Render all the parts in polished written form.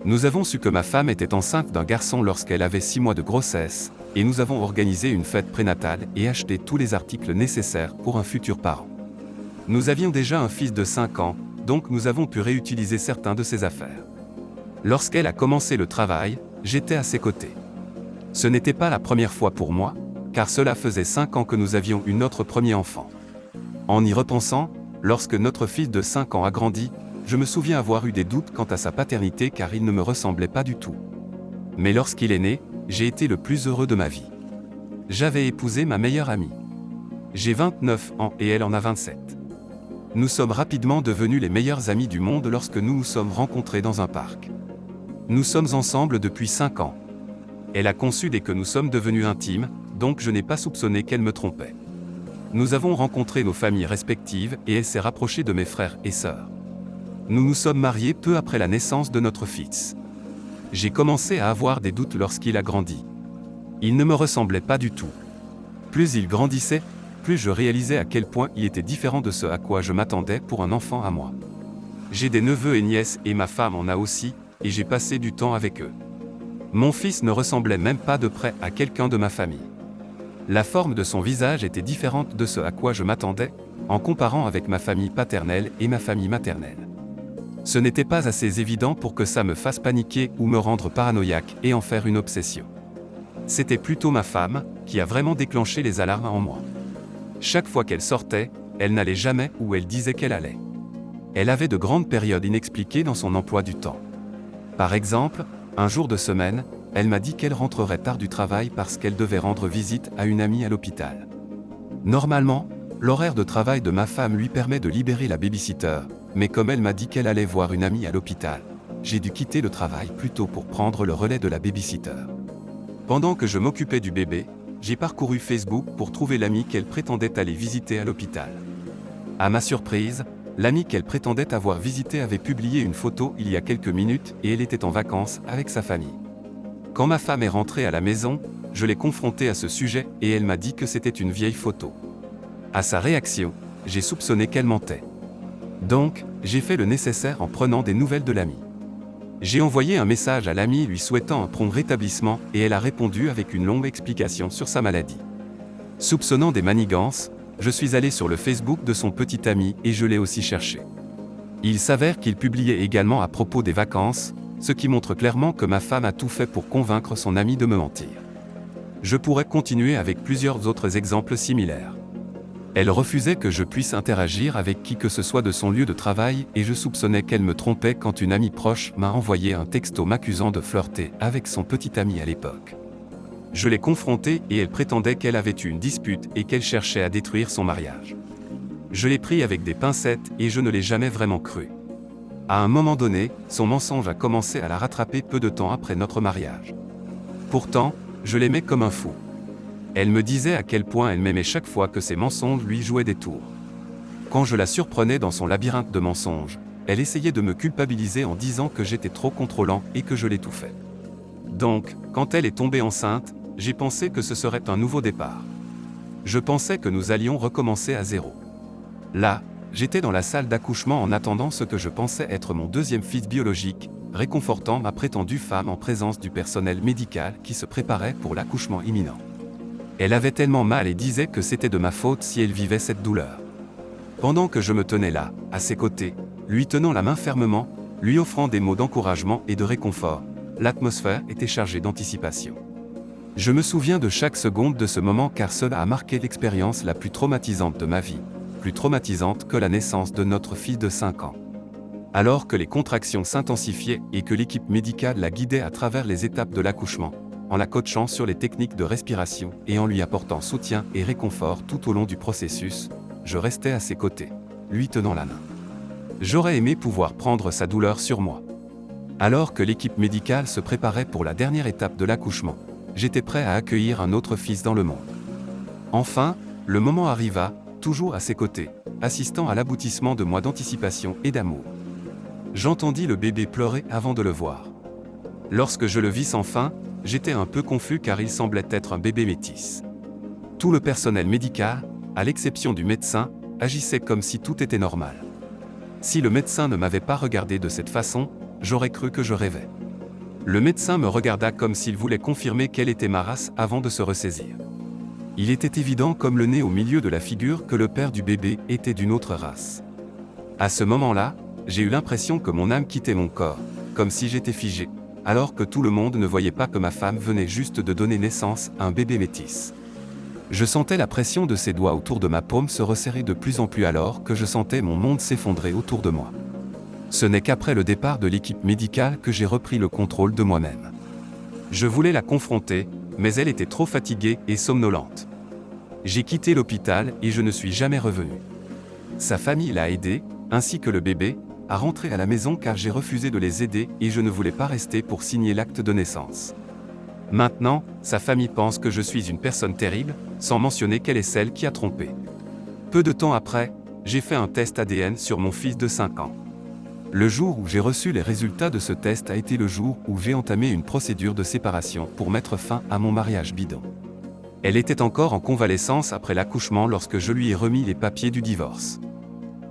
Nous avons su que ma femme était enceinte d'un garçon lorsqu'elle avait 6 mois de grossesse, et nous avons organisé une fête prénatale et acheté tous les articles nécessaires pour un futur parent. Nous avions déjà un fils de 5 ans, donc nous avons pu réutiliser certains de ses affaires. Lorsqu'elle a commencé le travail, j'étais à ses côtés. Ce n'était pas la première fois pour moi, car cela faisait 5 ans que nous avions eu notre premier enfant. En y repensant, lorsque notre fils de 5 ans a grandi, je me souviens avoir eu des doutes quant à sa paternité car il ne me ressemblait pas du tout. Mais lorsqu'il est né, j'ai été le plus heureux de ma vie. J'avais épousé ma meilleure amie. J'ai 29 ans et elle en a 27. Nous sommes rapidement devenus les meilleurs amis du monde lorsque nous nous sommes rencontrés dans un parc. Nous sommes ensemble depuis 5 ans. Elle a conçu dès que nous sommes devenus intimes, donc je n'ai pas soupçonné qu'elle me trompait. Nous avons rencontré nos familles respectives et elle s'est rapprochée de mes frères et sœurs. Nous nous sommes mariés peu après la naissance de notre fils. J'ai commencé à avoir des doutes lorsqu'il a grandi. Il ne me ressemblait pas du tout. Plus il grandissait, plus je réalisais à quel point il était différent de ce à quoi je m'attendais pour un enfant à moi. J'ai des neveux et nièces et ma femme en a aussi, et j'ai passé du temps avec eux. Mon fils ne ressemblait même pas de près à quelqu'un de ma famille. La forme de son visage était différente de ce à quoi je m'attendais, en comparant avec ma famille paternelle et ma famille maternelle. Ce n'était pas assez évident pour que ça me fasse paniquer ou me rendre paranoïaque et en faire une obsession. C'était plutôt ma femme qui a vraiment déclenché les alarmes en moi. Chaque fois qu'elle sortait, elle n'allait jamais où elle disait qu'elle allait. Elle avait de grandes périodes inexpliquées dans son emploi du temps. Par exemple, un jour de semaine, elle m'a dit qu'elle rentrerait tard du travail parce qu'elle devait rendre visite à une amie à l'hôpital. Normalement, l'horaire de travail de ma femme lui permet de libérer la babysitter, mais comme elle m'a dit qu'elle allait voir une amie à l'hôpital, j'ai dû quitter le travail plus tôt pour prendre le relais de la babysitter. Pendant que je m'occupais du bébé, j'ai parcouru Facebook pour trouver l'amie qu'elle prétendait aller visiter à l'hôpital. À ma surprise, l'amie qu'elle prétendait avoir visitée avait publié une photo il y a quelques minutes et elle était en vacances avec sa famille. Quand ma femme est rentrée à la maison, je l'ai confrontée à ce sujet et elle m'a dit que c'était une vieille photo. À sa réaction, j'ai soupçonné qu'elle mentait. Donc, j'ai fait le nécessaire en prenant des nouvelles de l'amie. J'ai envoyé un message à l'amie lui souhaitant un prompt rétablissement et elle a répondu avec une longue explication sur sa maladie. Soupçonnant des manigances, je suis allé sur le Facebook de son petit ami et je l'ai aussi cherché. Il s'avère qu'il publiait également à propos des vacances, ce qui montre clairement que ma femme a tout fait pour convaincre son ami de me mentir. Je pourrais continuer avec plusieurs autres exemples similaires. Elle refusait que je puisse interagir avec qui que ce soit de son lieu de travail et je soupçonnais qu'elle me trompait quand une amie proche m'a envoyé un texto m'accusant de flirter avec son petit ami à l'époque. Je l'ai confrontée et elle prétendait qu'elle avait eu une dispute et qu'elle cherchait à détruire son mariage. Je l'ai pris avec des pincettes et je ne l'ai jamais vraiment cru. À un moment donné, son mensonge a commencé à la rattraper peu de temps après notre mariage. Pourtant, je l'aimais comme un fou. Elle me disait à quel point elle m'aimait chaque fois que ses mensonges lui jouaient des tours. Quand je la surprenais dans son labyrinthe de mensonges, elle essayait de me culpabiliser en disant que j'étais trop contrôlant et que je l'étouffais. Donc, quand elle est tombée enceinte, j'ai pensé que ce serait un nouveau départ. Je pensais que nous allions recommencer à zéro. Là, j'étais dans la salle d'accouchement en attendant ce que je pensais être mon deuxième fils biologique, réconfortant ma prétendue femme en présence du personnel médical qui se préparait pour l'accouchement imminent. Elle avait tellement mal et disait que c'était de ma faute si elle vivait cette douleur. Pendant que je me tenais là, à ses côtés, lui tenant la main fermement, lui offrant des mots d'encouragement et de réconfort, l'atmosphère était chargée d'anticipation. Je me souviens de chaque seconde de ce moment car cela a marqué l'expérience la plus traumatisante de ma vie, plus traumatisante que la naissance de notre fille de 5 ans. Alors que les contractions s'intensifiaient et que l'équipe médicale la guidait à travers les étapes de l'accouchement, en la coachant sur les techniques de respiration et en lui apportant soutien et réconfort tout au long du processus, je restais à ses côtés, lui tenant la main. J'aurais aimé pouvoir prendre sa douleur sur moi. Alors que l'équipe médicale se préparait pour la dernière étape de l'accouchement, j'étais prêt à accueillir un autre fils dans le monde. Enfin, le moment arriva, toujours à ses côtés, assistant à l'aboutissement de mois d'anticipation et d'amour. J'entendis le bébé pleurer avant de le voir. Lorsque je le vis sans fin, j'étais un peu confus car il semblait être un bébé métis. Tout le personnel médical, à l'exception du médecin, agissait comme si tout était normal. Si le médecin ne m'avait pas regardé de cette façon, j'aurais cru que je rêvais. Le médecin me regarda comme s'il voulait confirmer quelle était ma race avant de se ressaisir. Il était évident comme le nez au milieu de la figure que le père du bébé était d'une autre race. À ce moment-là, j'ai eu l'impression que mon âme quittait mon corps, comme si j'étais figé, alors que tout le monde ne voyait pas que ma femme venait juste de donner naissance à un bébé métis. Je sentais la pression de ses doigts autour de ma paume se resserrer de plus en plus alors que je sentais mon monde s'effondrer autour de moi. Ce n'est qu'après le départ de l'équipe médicale que j'ai repris le contrôle de moi-même. Je voulais la confronter, mais elle était trop fatiguée et somnolente. J'ai quitté l'hôpital et je ne suis jamais revenu. Sa famille l'a aidé, ainsi que le bébé, à rentrer à la maison car j'ai refusé de les aider et je ne voulais pas rester pour signer l'acte de naissance. Maintenant, sa famille pense que je suis une personne terrible, sans mentionner qu'elle est celle qui a trompé. Peu de temps après, j'ai fait un test ADN sur mon fils de 5 ans. Le jour où j'ai reçu les résultats de ce test a été le jour où j'ai entamé une procédure de séparation pour mettre fin à mon mariage bidon. Elle était encore en convalescence après l'accouchement lorsque je lui ai remis les papiers du divorce.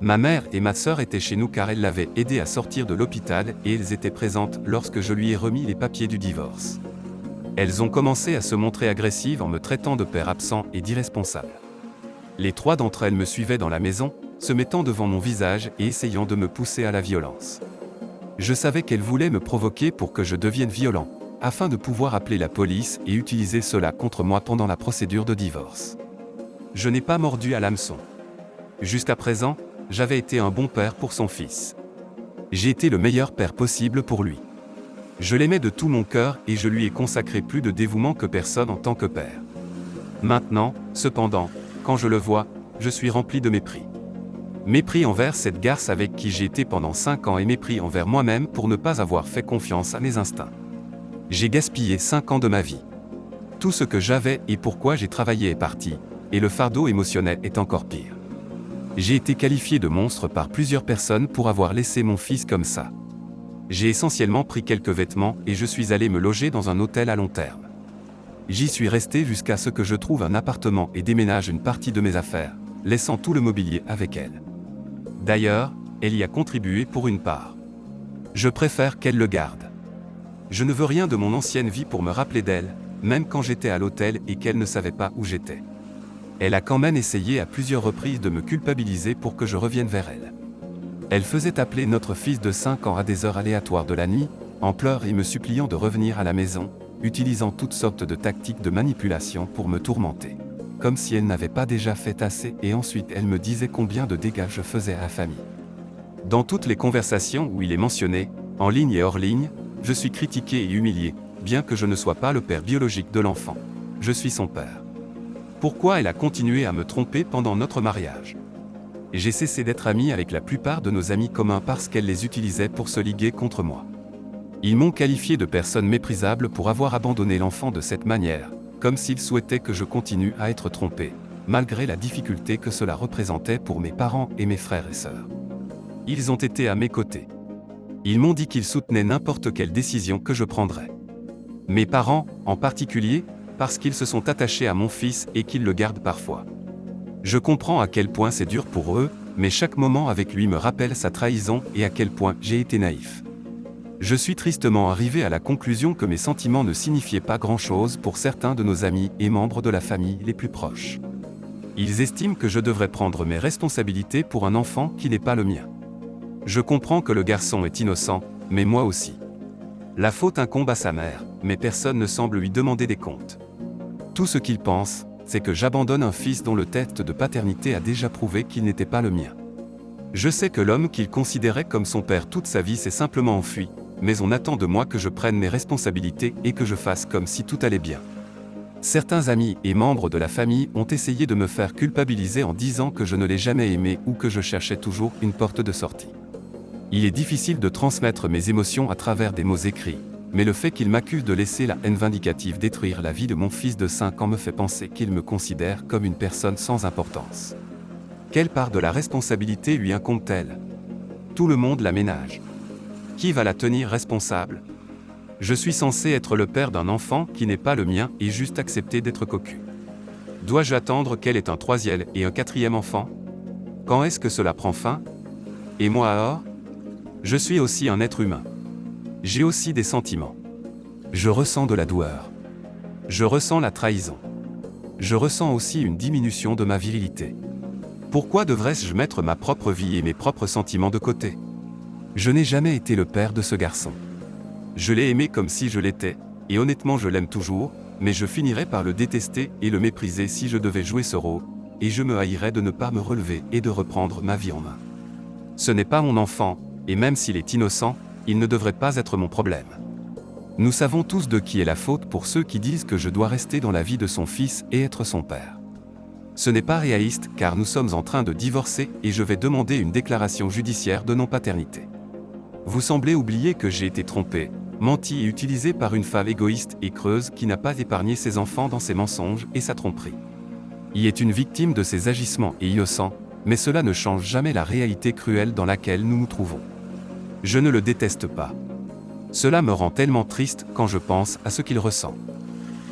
Ma mère et ma sœur étaient chez nous car elles l'avaient aidé à sortir de l'hôpital et elles étaient présentes lorsque je lui ai remis les papiers du divorce. Elles ont commencé à se montrer agressives en me traitant de père absent et d'irresponsable. Les 3 d'entre elles me suivaient dans la maison, se mettant devant mon visage et essayant de me pousser à la violence. Je savais qu'elles voulaient me provoquer pour que je devienne violent, afin de pouvoir appeler la police et utiliser cela contre moi pendant la procédure de divorce. Je n'ai pas mordu à l'hameçon. Jusqu'à présent, j'avais été un bon père pour son fils. J'ai été le meilleur père possible pour lui. Je l'aimais de tout mon cœur et je lui ai consacré plus de dévouement que personne en tant que père. Maintenant, cependant, quand je le vois, je suis rempli de mépris. Mépris envers cette garce avec qui j'ai été pendant 5 ans et mépris envers moi-même pour ne pas avoir fait confiance à mes instincts. J'ai gaspillé 5 ans de ma vie. Tout ce que j'avais et pourquoi j'ai travaillé est parti, et le fardeau émotionnel est encore pire. J'ai été qualifié de monstre par plusieurs personnes pour avoir laissé mon fils comme ça. J'ai essentiellement pris quelques vêtements et je suis allé me loger dans un hôtel à long terme. J'y suis resté jusqu'à ce que je trouve un appartement et déménage une partie de mes affaires, laissant tout le mobilier avec elle. D'ailleurs, elle y a contribué pour une part. Je préfère qu'elle le garde. Je ne veux rien de mon ancienne vie pour me rappeler d'elle, même quand j'étais à l'hôtel et qu'elle ne savait pas où j'étais. Elle a quand même essayé à plusieurs reprises de me culpabiliser pour que je revienne vers elle. Elle faisait appeler notre fils de 5 ans à des heures aléatoires de la nuit, en pleurs et me suppliant de revenir à la maison, utilisant toutes sortes de tactiques de manipulation pour me tourmenter. Comme si elle n'avait pas déjà fait assez et ensuite elle me disait combien de dégâts je faisais à la famille. Dans toutes les conversations où il est mentionné, en ligne et hors ligne, je suis critiqué et humilié, bien que je ne sois pas le père biologique de l'enfant. Je suis son père. Pourquoi elle a continué à me tromper pendant notre mariage? J'ai cessé d'être ami avec la plupart de nos amis communs parce qu'elle les utilisait pour se liguer contre moi. Ils m'ont qualifié de personne méprisable pour avoir abandonné l'enfant de cette manière, comme s'ils souhaitaient que je continue à être trompé, malgré la difficulté que cela représentait pour mes parents et mes frères et sœurs. Ils ont été à mes côtés. Ils m'ont dit qu'ils soutenaient n'importe quelle décision que je prendrais. Mes parents, en particulier, parce qu'ils se sont attachés à mon fils et qu'ils le gardent parfois. Je comprends à quel point c'est dur pour eux, mais chaque moment avec lui me rappelle sa trahison et à quel point j'ai été naïf. Je suis tristement arrivé à la conclusion que mes sentiments ne signifiaient pas grand-chose pour certains de nos amis et membres de la famille les plus proches. Ils estiment que je devrais prendre mes responsabilités pour un enfant qui n'est pas le mien. Je comprends que le garçon est innocent, mais moi aussi. La faute incombe à sa mère, mais personne ne semble lui demander des comptes. Tout ce qu'il pense, c'est que j'abandonne un fils dont le test de paternité a déjà prouvé qu'il n'était pas le mien. Je sais que l'homme qu'il considérait comme son père toute sa vie s'est simplement enfui, mais on attend de moi que je prenne mes responsabilités et que je fasse comme si tout allait bien. Certains amis et membres de la famille ont essayé de me faire culpabiliser en disant que je ne l'ai jamais aimé ou que je cherchais toujours une porte de sortie. Il est difficile de transmettre mes émotions à travers des mots écrits, mais le fait qu'il m'accuse de laisser la haine vindicative détruire la vie de mon fils de 5 ans me fait penser qu'il me considère comme une personne sans importance. Quelle part de la responsabilité lui incombe-t-elle? Tout le monde la ménage. Qui va la tenir responsable? Je suis censé être le père d'un enfant qui n'est pas le mien et juste accepter d'être cocu. Dois-je attendre qu'elle ait un 3e et un 4e enfant? Quand est-ce que cela prend fin? Et moi alors? Je suis aussi un être humain. J'ai aussi des sentiments. Je ressens de la douleur. Je ressens la trahison. Je ressens aussi une diminution de ma virilité. Pourquoi devrais-je mettre ma propre vie et mes propres sentiments de côté? Je n'ai jamais été le père de ce garçon. Je l'ai aimé comme si je l'étais, et honnêtement je l'aime toujours, mais je finirais par le détester et le mépriser si je devais jouer ce rôle, et je me haïrais de ne pas me relever et de reprendre ma vie en main. Ce n'est pas mon enfant, et même s'il est innocent, il ne devrait pas être mon problème. Nous savons tous de qui est la faute pour ceux qui disent que je dois rester dans la vie de son fils et être son père. Ce n'est pas réaliste car nous sommes en train de divorcer et je vais demander une déclaration judiciaire de non-paternité. Vous semblez oublier que j'ai été trompé, menti et utilisé par une femme égoïste et creuse qui n'a pas épargné ses enfants dans ses mensonges et sa tromperie. Il est une victime de ses agissements et innocent, mais cela ne change jamais la réalité cruelle dans laquelle nous nous trouvons. Je ne le déteste pas. Cela me rend tellement triste quand je pense à ce qu'il ressent.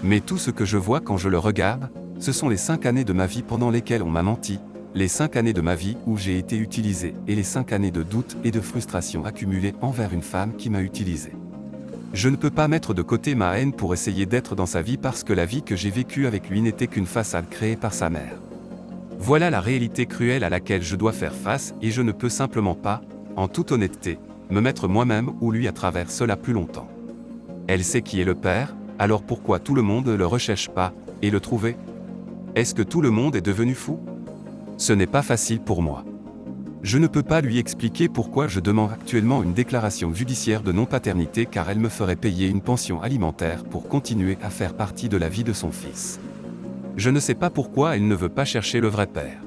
Mais tout ce que je vois quand je le regarde, ce sont les 5 années de ma vie pendant lesquelles on m'a menti, les 5 années de ma vie où j'ai été utilisé et les 5 années de doute et de frustration accumulées envers une femme qui m'a utilisé. Je ne peux pas mettre de côté ma haine pour essayer d'être dans sa vie parce que la vie que j'ai vécue avec lui n'était qu'une façade créée par sa mère. Voilà la réalité cruelle à laquelle je dois faire face et je ne peux simplement pas, en toute honnêteté, me mettre moi-même ou lui à travers cela plus longtemps. Elle sait qui est le père, alors pourquoi tout le monde ne le recherche pas, et le trouver? Est-ce que tout le monde est devenu fou? Ce n'est pas facile pour moi. Je ne peux pas lui expliquer pourquoi je demande actuellement une déclaration judiciaire de non-paternité car elle me ferait payer une pension alimentaire pour continuer à faire partie de la vie de son fils. Je ne sais pas pourquoi elle ne veut pas chercher le vrai père.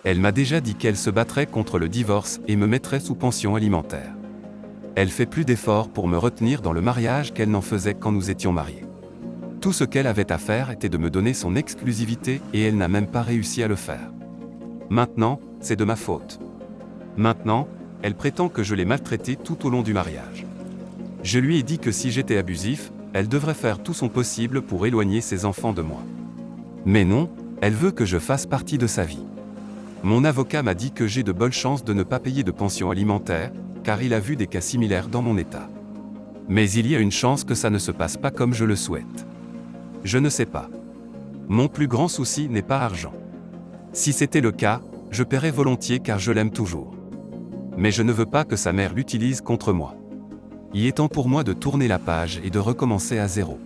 Elle m'a déjà dit qu'elle se battrait contre le divorce et me mettrait sous pension alimentaire. Elle fait plus d'efforts pour me retenir dans le mariage qu'elle n'en faisait quand nous étions mariés. Tout ce qu'elle avait à faire était de me donner son exclusivité et elle n'a même pas réussi à le faire. Maintenant, c'est de ma faute. Maintenant, elle prétend que je l'ai maltraitée tout au long du mariage. Je lui ai dit que si j'étais abusif, elle devrait faire tout son possible pour éloigner ses enfants de moi. Mais non, elle veut que je fasse partie de sa vie. Mon avocat m'a dit que j'ai de bonnes chances de ne pas payer de pension alimentaire, car il a vu des cas similaires dans mon état. Mais il y a une chance que ça ne se passe pas comme je le souhaite. Je ne sais pas. Mon plus grand souci n'est pas argent. Si c'était le cas, je paierais volontiers car je l'aime toujours. Mais je ne veux pas que sa mère l'utilise contre moi. Il est temps pour moi de tourner la page et de recommencer à zéro.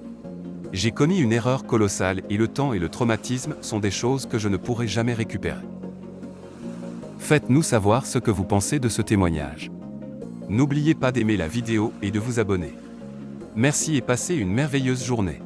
J'ai commis une erreur colossale et le temps et le traumatisme sont des choses que je ne pourrai jamais récupérer. Faites-nous savoir ce que vous pensez de ce témoignage. N'oubliez pas d'aimer la vidéo et de vous abonner. Merci et passez une merveilleuse journée.